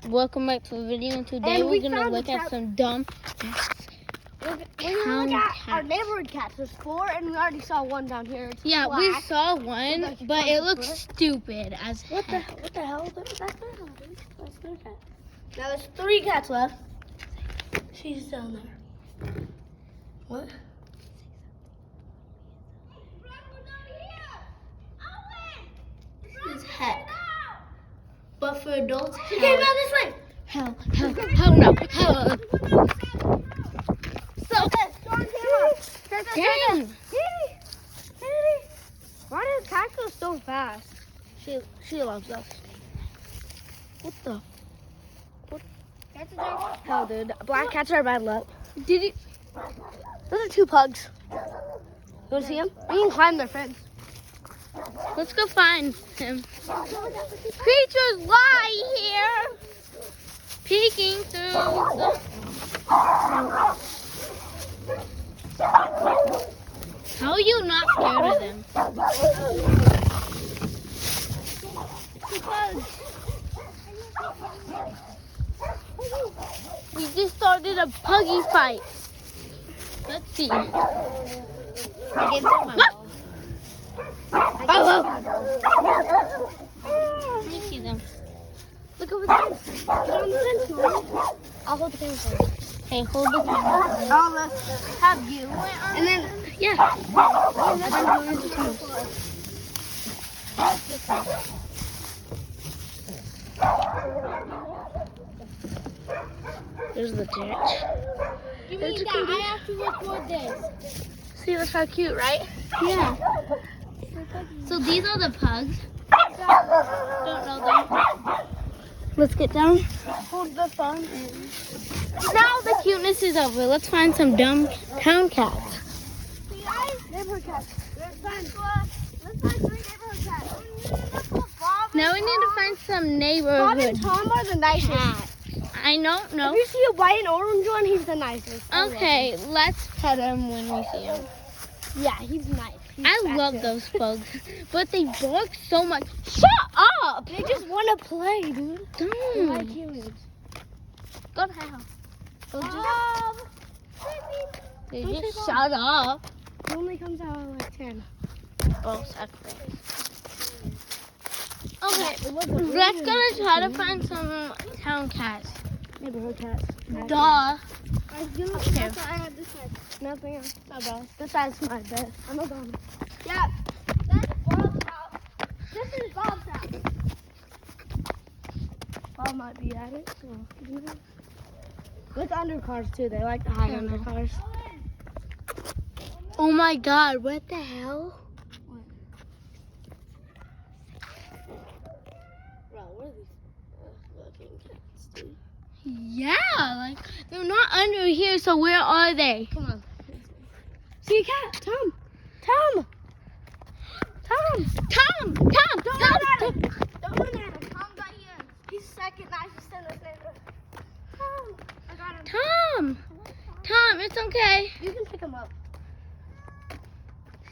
welcome back to the video, and today we're gonna look at some dumb We're gonna look at our neighborhood cats. There's 4, and we already saw one down here. It's yeah, black. we saw one, but it looks stupid as What the heck. hell? That's their cat. That's their cat. Now there's 3 cats left. She's down there. What? This is heck. But for adults, she came out this way. Hell no, hell. So Dang. Why does cat go so fast? She loves us. What the? Hell, dude. Black cats are bad luck. Did you? Those are 2 pugs. You want to see them? We can climb their fence. Let's go find him. Creatures lie here, peeking through the... How are you not scared of them? We just started a puggy fight. Let's see. I gave them my ball. Let me see them. Look over there. Get on the fence, Mom. I'll hold the camera for you. Hey, hold the camera. I'll have you. And then, Yeah. There's the ditch. Give me that. I have to record this. See, that's how cute, right? Yeah. So these are the pugs. Don't know them. Let's get down. Hold the phone. Now the cuteness is over. Let's find some dumb town cats. See, guys, neighborhood cats. Let's find 3 neighborhood cats. Now we need to find some Bob and neighborhood Tom are the nicest. cats. I don't know. If you see a white and orange one, he's the nicest. Okay, let's pet him when we see him. Yeah, he's nice. He's I back love there. those pugs, but they bark so much. Shut up! They just want to play, dude. They like Don't. humans. Go to hell. They'll just, they Don't just say shut up. He only comes out at like 10. Oh, sacrifice. Okay, Let's let's go try to find some town cats. neighborhood cats. Duh. Okay. That's what I have this side. Nothing else. Not bad. This side's my bed. I'm a dog. Yeah. That's Bob's house. This is Bob's house. Bob might be at it. So. With under cars too. They like to hide under cars. Oh my god, what the hell? Bro, what are these looking cats, dude? Yeah, like, they're not under here, so where are they? Come on. See a cat. Tom. Tom. Tom. Tom! Don't run at him. Don't run at him. Tom got here. He's second nicest in this neighborhood. Tom. I got him. Tom! Tom, it's okay. You can pick him up.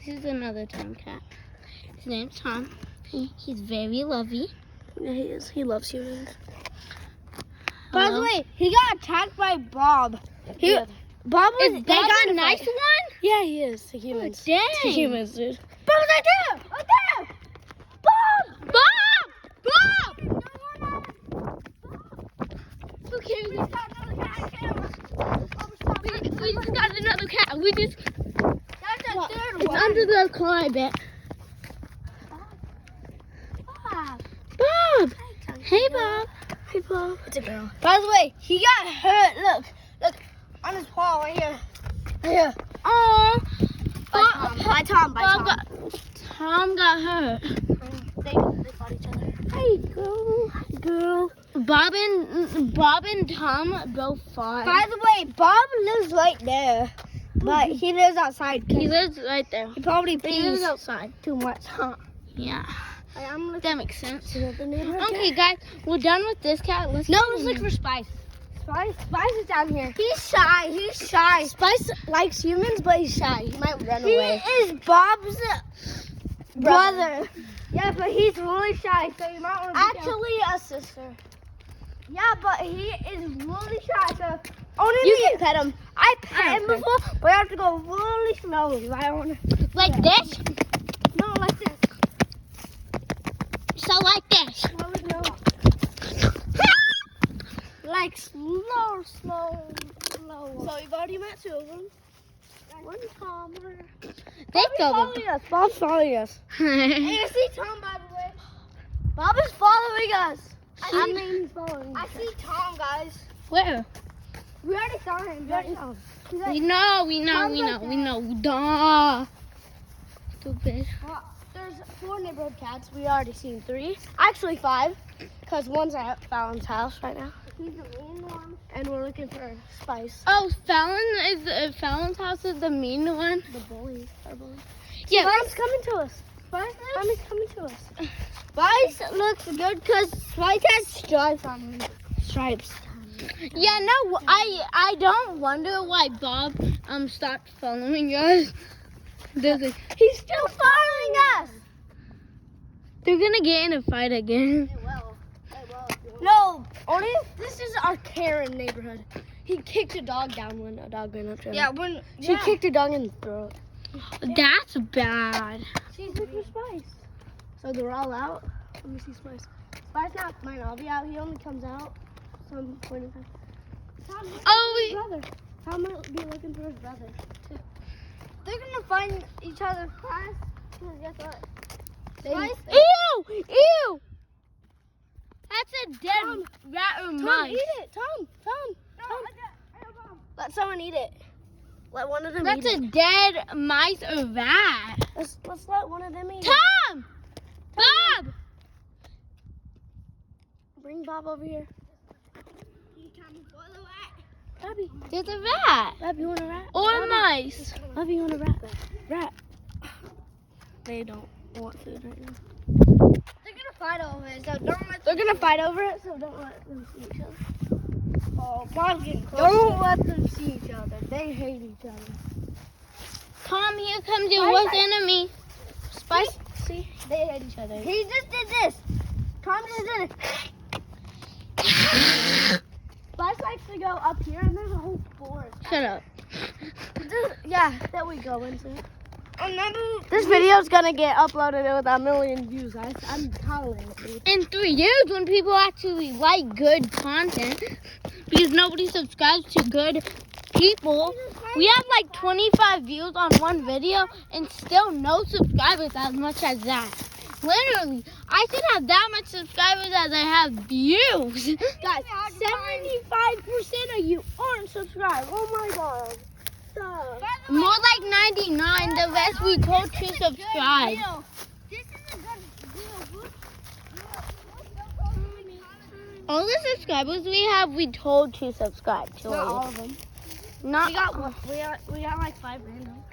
This is another town cat. His name's Tom. He's very lovey. Yeah, he is. He loves humans. By the Hello? way, he got attacked by Bob. Bob was. Is Bob a nice one? Yeah, he is to humans. Dang. To humans, dude. Bob's right there. Right there. Bob. Bob! Bob! Okay, we just got another cat. We just... That's the third It's one. under the car, I bet. Bob. Bob! Hey, Bob. Hey, Bob. It's a girl. By the way, he got hurt. Look, on his paw right here. Right here. Oh, By Tom. Tom got hurt. They fought each other. Hey, girl. Bob and Tom both fought. By the way, Bob lives right there, but he lives outside. He lives right there. He probably He lives pees outside. too much. Huh? Yeah, I'm looking that makes sense. at the neighborhood. Okay, guys, we're done with this cat. Let's Look for Spice. Spice is down here. He's shy. Spice likes humans, but he's shy. He might run away. He is Bob's brother. Yeah, but he's really shy, so you might want to be a sister. Yeah, but he is really shy, so only You me. can pet him. I pet I him don't before, but I have to go really slowly. I don't want to. Like this? No, like this. So like this. Slowly, no. Like slow. So you've already met two of them. One Tom. They go. Following us. Bob's following us. Hey, you see Tom, by the way? Bob is following us. I mean, he's following us. I see Tom, guys. Where? We already saw him. We already saw him. We know. Duh. Stupid. Well, there's 4 neighborhood cats. We already seen 3. Actually 5, because one's at Fallon's house right now. He's the main one. And we're looking for Spice. Oh, Fallon's house is the mean one. The bully. Our bully. Yeah. Spice coming to us. Spice is coming to us. Spice looks good because Spice has stripes on him. Stripes. Yeah, no, I don't wonder why Bob stopped following us. He's still following us. They're gonna get in a fight again. They will. No, only if this is our Karen neighborhood. He kicked a dog down when a dog ran up to him. Yeah, she kicked a dog in the throat. That's bad. She's looking for Spice. So they're all out. Let me see Spice. Spice not might all be out. He only comes out some point in time. Tom, his brother. Tom might be looking for his brother too. They're gonna find each other fast. Because guess what? Spice. Ew! That's a dead rat or Tom, mice. eat it. Tom. Let someone eat it. Let one of them That's eat a it. dead mice or rat. Let's let one of them eat it. Tom! Bob! Bring Bob over here. Bobby. There's a rat. Bobby, you want a rat? Or Bobby. mice. Bobby, you want a rat? Rat. They don't want food right now. They're gonna fight over it, so don't let They're gonna fight over it, so don't let them see each other. Oh, Bob's getting close. Don't let them see each other. They hate each other. Tom, here comes your worst enemy. Spice, see? They hate each other. He just did this. Tom just did it. Spice likes to go up here, and there's a whole forest. Shut up. Yeah, that we go into. This video's gonna get uploaded with 1 million views. I'm telling you. In 3 years, when people actually like good content, because nobody subscribes to good people, we have like 25 views on one video and still no subscribers as much as that. Literally, I should have that much subscribers as I have views. Guys, 75% of you aren't subscribed. Oh my god. Stop. More like 99. The rest we told to subscribe. This is a good deal. All the subscribers we have, we told to subscribe to. Not all of them. Not. We got like 5 random.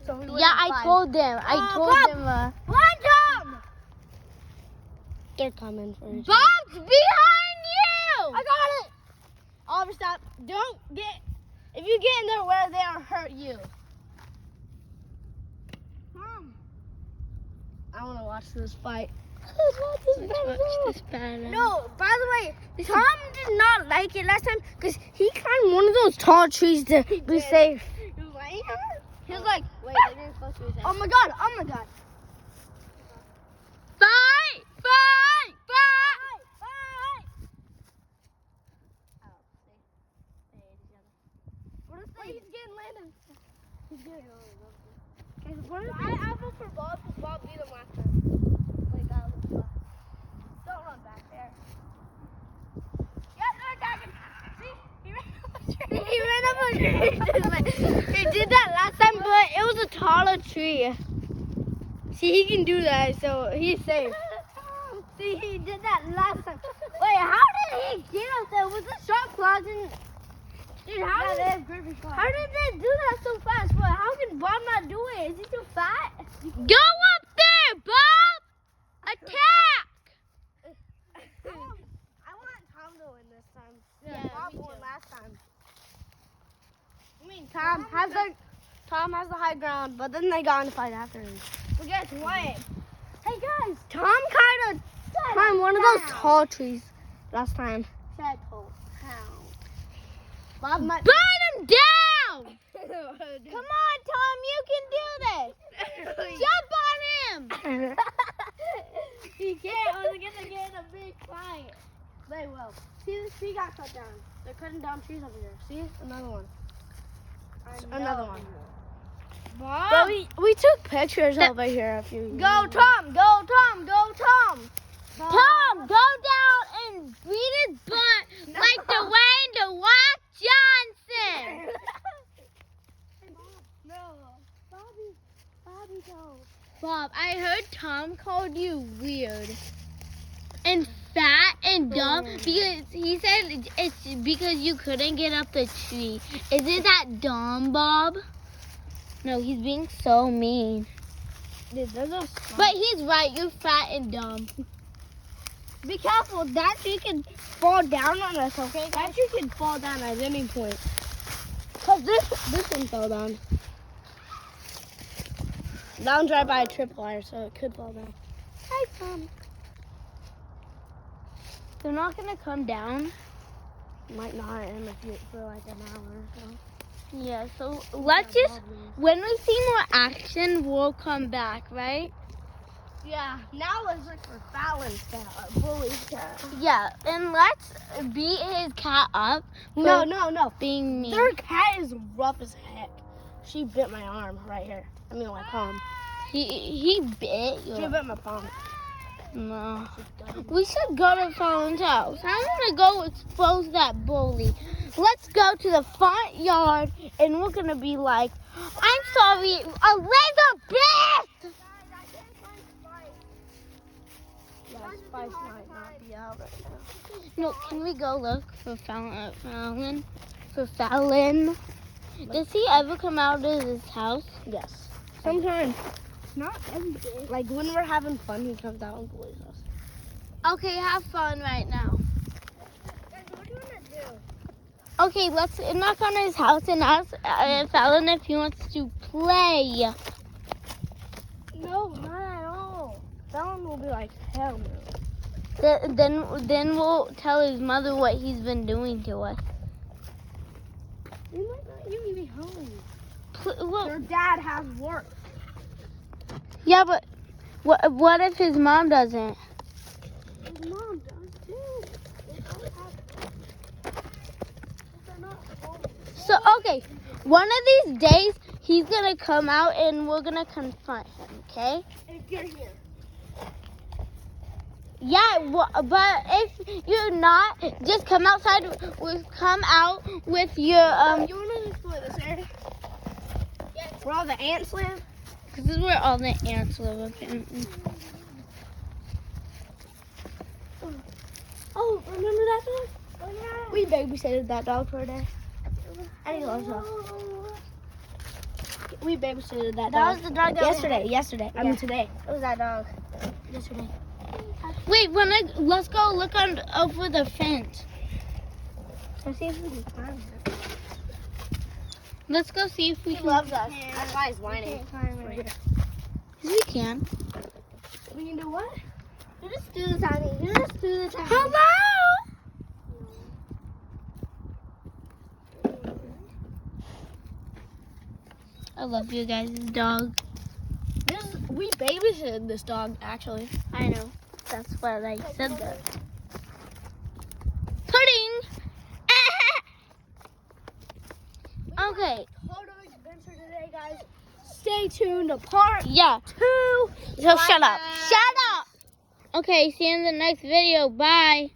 So we Yeah, I told them. I told Bob. them. Random. They're coming for each other. Bob's behind you. I got it. Oliver, stop. Don't get. If you get in their way, they'll hurt you. Mom. I want to watch this fight. Watch this battle. No, by the way, Tom did not like it last time because he climbed one of those tall trees to be safe. He was like, wait, they're getting close to each other. Oh my god, oh my god. Fight! Fight! Fight! Wait, he's getting landed. He's getting landed. I vote for Bob because Bob beat him last time. Don't run back there. Yeah, they're attacking. See? He ran up a tree. He did that last time, but it was a taller tree. See, he can do that, so he's safe. See, he did that last time. Wait, how did he get up there? Was it shot claws and... Dude, how did they do that so fast? But how can Bob not do it? Is he too fat? Go up there, Bob! Attack! I want Tom to win this time. Yeah, Bob me won too. last time. I mean, Tom has the high ground, but then they got in a fight after him. Well, guess what? Hey guys, Tom kind of climbed one of those tall trees. last time. Settle down. Bob might. Burn him down! Come on, Tom, you can do this. Jump on him. He can't. Or they're gonna get in a big fight. They will. See, this tree got cut down. They're cutting down trees over here. See, another one. Another one. Bob. But we took pictures over here a few years Go, ago. Tom. Go, Tom. Go, Tom. Bob. Tom, go down and beat his butt like Dwayne The Rock Johnson. No. Bobby, go. Bob, I heard Tom called you weird and fat and dumb because he said it's because you couldn't get up the tree. Isn't that dumb, Bob? No, he's being so mean. Dude, there's a. But he's right. You're fat and dumb. Be careful. That tree can fall down on us, okay? That tree can fall down at any point. Cause this one fell down. That one's right by a tripwire, so it could fall down. Hi, Tom. They're not gonna come down. Might not in a few for like an hour or so. Yeah. So let's just when we see more action, we'll come back, right? Yeah. Now let's look for Fallon's cat, Bully's cat. Yeah. And let's beat his cat up. for No. Being mean. Their cat is rough as heck. She bit my arm right here. I mean my palm. He bit She you. bit my palm. No. We should go to Fallon's house. I want to go expose that bully. Let's go to the front yard and we're gonna be like, I'm sorry, a laser beast! Yeah, Spice might not be out right now. No, can we go look for Fallon? For Fallon? Does he ever come out of his house? Yes. Sometimes. Not every day. Like when we're having fun, he comes out and bullies us. Okay, have fun right now. Guys, what do you want to do? Okay, let's knock on his house and ask Fallon if he wants to play. No, not at all. Fallon will be like, hell no. Then we'll tell his mother what he's been doing to us. We might not even be home. Well, Your dad has work. yeah, but what if his mom doesn't? His mom does too. They don't have. They're not home. So, okay, one of these days, he's going to come out and we're going to confront him, okay? If you're here. Yeah, but if you're not, just come outside, come out with your, You want to explore this area? Where all the ants live? this is where all the ants live, apparently. Oh, remember that dog? Oh, yeah. We babysitted that dog for a day. And he loves us. We babysitted that dog. That was the dog that Yesterday. I mean today. It was that dog. Yesterday. Wait, let's go look over the fence. Let's see if we can climb it. Let's go see if we He can. loves us. That's why he's whining. Yes, we can. We can do what? You just do the tiny. You just do the tiny. Hello? I love you guys' dog. We babysitted this dog, actually. I know. That's why I said that. Pudding! Okay. Photo adventure today, guys. Stay tuned to part Yeah. 2. So shut up. Shut up! Okay, see you in the next video. Bye.